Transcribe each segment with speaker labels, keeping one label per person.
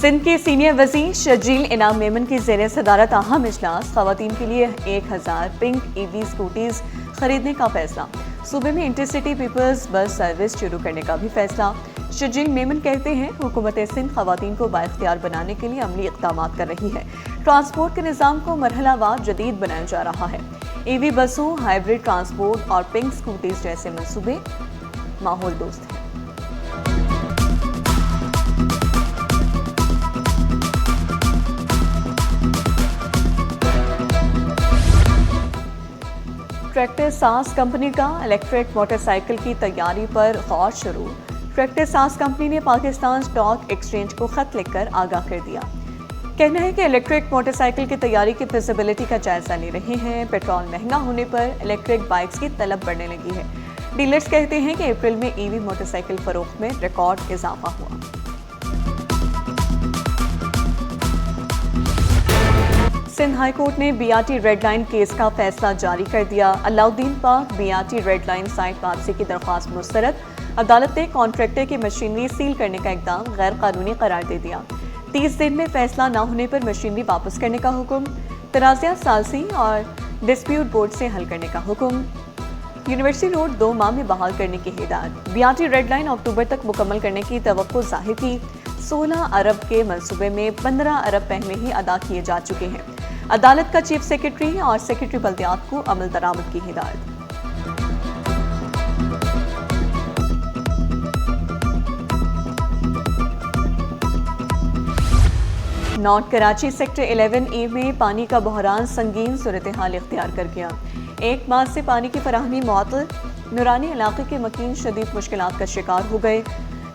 Speaker 1: سندھ کے سینئر وزیر شرجیل انعام میمن کی زیر صدارت اہم اجلاس، خواتین کے لیے 1000 پنک ای وی اسکوٹیز خریدنے کا فیصلہ، صوبے میں انٹرسٹی پیپلز بس سروس شروع کرنے کا بھی فیصلہ۔ شرجیل میمن کہتے ہیں حکومت سندھ خواتین کو بااختیار بنانے کے لیے عملی اقدامات کر رہی ہے، ٹرانسپورٹ کے نظام کو مرحلہ وار جدید بنایا جا رہا ہے۔ ای وی بسوں، ہائیبرڈ ٹرانسپورٹ اور پنک اسکوٹیز جیسے منصوبے ماحول دوست ہیں۔ ٹریکٹر ساز کمپنی کا الیکٹرک موٹر سائیکل کی تیاری پر غور شروع۔ ٹریکٹر ساز کمپنی نے پاکستان اسٹاک ایکسچینج کو خط لکھ کر آگاہ کر دیا۔ کہنا ہے کہ الیکٹرک موٹر سائیکل کی تیاری کی فیزیبلٹی کا جائزہ لے رہے ہیں۔ پیٹرول مہنگا ہونے پر الیکٹرک بائکس کی طلب بڑھنے لگی ہے۔ ڈیلرز کہتے ہیں کہ اپریل میں ای وی موٹر سائیکل فروخت میں ریکارڈ اضافہ ہوا۔ سندھ ہائی کورٹ نے B R T red line case کا فیصلہ جاری کر دیا۔ Aladdin park B R T red line site واپسی کی درخواست مسترد۔ عدالت نے کانٹریکٹر کی مشینری سیل کرنے کا اقدام غیر قانونی قرار دے دیا۔ 30 دن میں فیصلہ نہ ہونے پر مشینری واپس کرنے کا حکم، تنازعات ثالثی اور ڈسپیوٹ بورڈ سے حل کرنے کا حکم۔ یونیورسٹی روڈ 2 ماہ میں بحال کرنے کی ہدایت۔ B R T red line اکتوبر تک مکمل کرنے کی توقع ظاہر کی۔ 16 ارب کے منصوبے میں 15 ارب پہلے ہی ادا کیے جا چکے ہیں۔ عدالت کا چیف سیکرٹری اور سیکرٹری بلدیات کو عمل درآمد کی ہدایت۔ نارتھ کراچی سیکٹر 11A میں پانی کا بحران سنگین صورتحال اختیار کر گیا۔ 1 ماہ سے پانی کی فراہمی معطل، نورانی علاقے کے مکین شدید مشکلات کا شکار ہو گئے۔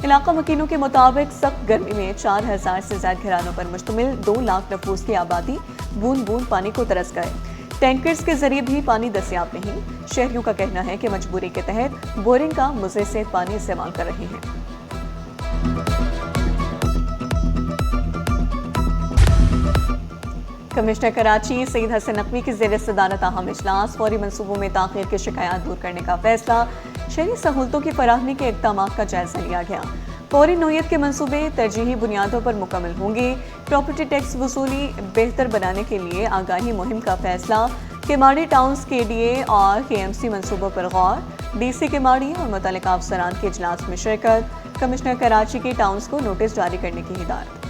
Speaker 1: علاقہ مکینوں کے مطابق سخت گرمی میں 4000 سے زائد گھرانوں پر مشتمل 2 لاکھ نفوس کی آبادی بوند بوند پانی کو ترس گئے۔ ٹینکرز کے ذریعے بھی پانی دستیاب نہیں۔ شہریوں کا کہنا ہے کہ مجبوری کے تحت بورنگ کا مضر سے پانی استعمال کر رہے ہیں۔ کمشنر کراچی سعید حسن نقوی کی زیر صدارت اہم اجلاس، فوری منصوبوں میں تاخیر کی شکایات دور کرنے کا فیصلہ، شہری سہولتوں کی فراہمی کے اقدامات کا جائزہ لیا گیا۔ فوری نوعیت کے منصوبے ترجیحی بنیادوں پر مکمل ہوں گے۔ پراپرٹی ٹیکس وصولی بہتر بنانے کے لیے آگاہی مہم کا فیصلہ، کیماڑی ٹاؤنز کے ڈی اے اور کے ایم سی منصوبوں پر غور، ڈی سی کیماڑی اور متعلقہ افسران کے اجلاس میں شرکت، کمشنر کراچی کے ٹاؤنز کو نوٹس جاری کرنے کی ہدایت۔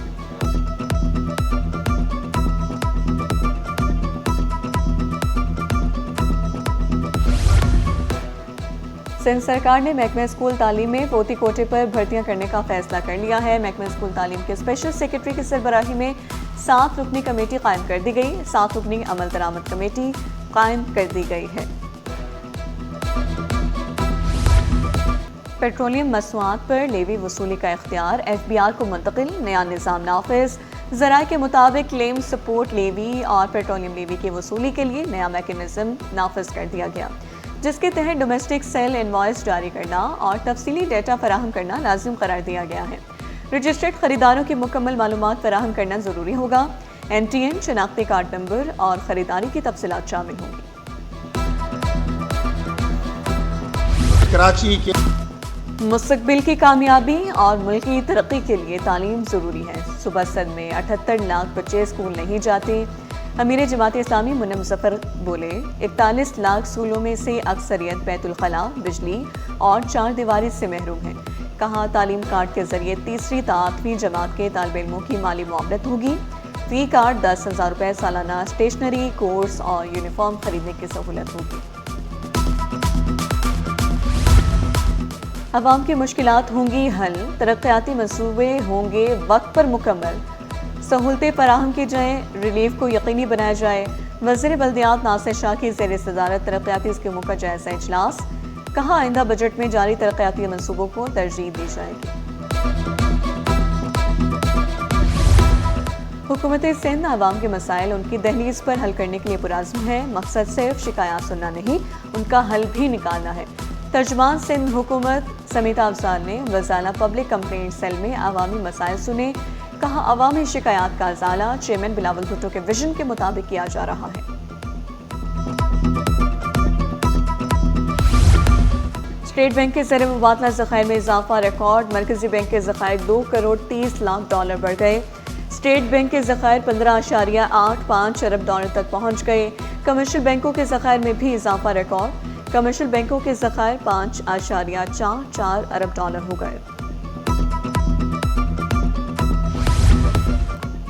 Speaker 1: سندھ سرکار نے محکمہ اسکول تعلیم میں فوتی کوٹے پر بھرتیاں کرنے کا فیصلہ کر لیا ہے۔ محکمہ اسکول تعلیم کے اسپیشل سیکرٹری کی سربراہی میں 7 رکنی کمیٹی قائم کر دی گئی۔ 7 رکنی عمل درآمد کمیٹی قائم کر دی گئی ہے۔ پیٹرولیم مصنوعات پر لیوی وصولی کا اختیار ایف بی آر کو منتقل، نیا نظام نافذ۔ ذرائع کے مطابق کلیم سپورٹ لیوی اور پیٹرولیم لیوی کی وصولی کے لیے نیا میکینزم نافذ کر دیا گیا، جس کے تحت ڈومیسٹک سیل انوائس جاری کرنا اور تفصیلی ڈیٹا فراہم کرنا لازم قرار دیا گیا ہے۔ رجسٹرڈ خریداروں کی مکمل معلومات فراہم کرنا ضروری ہوگا۔ این ٹی این، شناختی کارڈ نمبر اور خریداری کی تفصیلات شامل ہوں گی۔
Speaker 2: کراچی کے
Speaker 1: مستقبل کی کامیابی اور ملکی ترقی کے لیے تعلیم ضروری ہے۔ صبح صد میں 78 لاکھ بچے اسکول نہیں جاتے۔ امیر جماعت اسلامی منم ظفر بولے، 41 لاکھ اسکولوں میں سے اکثریت بیت الخلاء، بجلی اور 4 دیواری سے محروم ہیں۔ کہا تعلیم کارڈ کے ذریعے تیسری تا 8ویں جماعت کے طالب علموں کی مالی معاونت ہوگی۔ فی کارڈ 10,000 روپے سالانہ اسٹیشنری، کورس اور یونیفارم خریدنے کی سہولت ہوگی۔ عوام کی مشکلات ہوں گی حل، ترقیاتی منصوبے ہوں گے وقت پر مکمل، سہولتیں فراہم کی جائیں، ریلیف کو یقینی بنایا جائے۔ وزیر بلدیات ناصر شاہ کی زیر صدارت ترقیاتی اسکیموں کا جائزہ اجلاس، کہا آئندہ بجٹ میں جاری ترقیاتی منصوبوں کو ترجیح دی جائے گی۔ حکومت سندھ عوام کے مسائل ان کی دہلیز پر حل کرنے کے لیے پرعزم ہے۔ مقصد صرف شکایات سننا نہیں، ان کا حل بھی نکالنا ہے۔ ترجمان سندھ حکومت سمیتا افضال نے وزارہ پبلک کمپلینٹ سیل میں عوامی مسائل سنے، کہا عوامی شکایات کا ازالہ چیئرمین بلاول بھٹو کے ویژن کے مطابق کیا جا رہا ہے۔ اسٹیٹ بینک کے زر مبادلہ ذخائر میں اضافہ ریکارڈ، مرکزی بینک کے ذخائر $2 کروڑ 30 لاکھ بڑھ گئے۔ اسٹیٹ بینک کے ذخائر 15.85 ارب ڈالر تک پہنچ گئے۔ کمرشل بینکوں کے ذخائر میں بھی اضافہ ریکارڈ۔ کمرشل بینکوں کے ذخائر 5.44 ارب ڈالر ہو گئے۔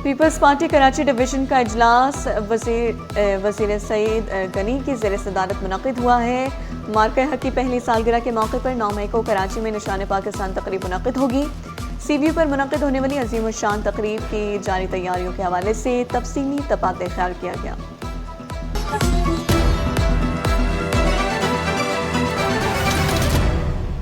Speaker 1: پیپلز پارٹی کراچی ڈویژن کا اجلاس وزیر سعید غنی کی زیر صدارت منعقد ہوا ہے۔ مارکہ حق کی پہلی سالگرہ کے موقع پر 9 مئی کو کراچی میں نشان پاکستان تقریب منعقد ہوگی۔ سی وی پر منعقد ہونے والی عظیم الشان تقریب کی جاری تیاریوں کے حوالے سے تفصیلی تبادلہ خیال کیا گیا۔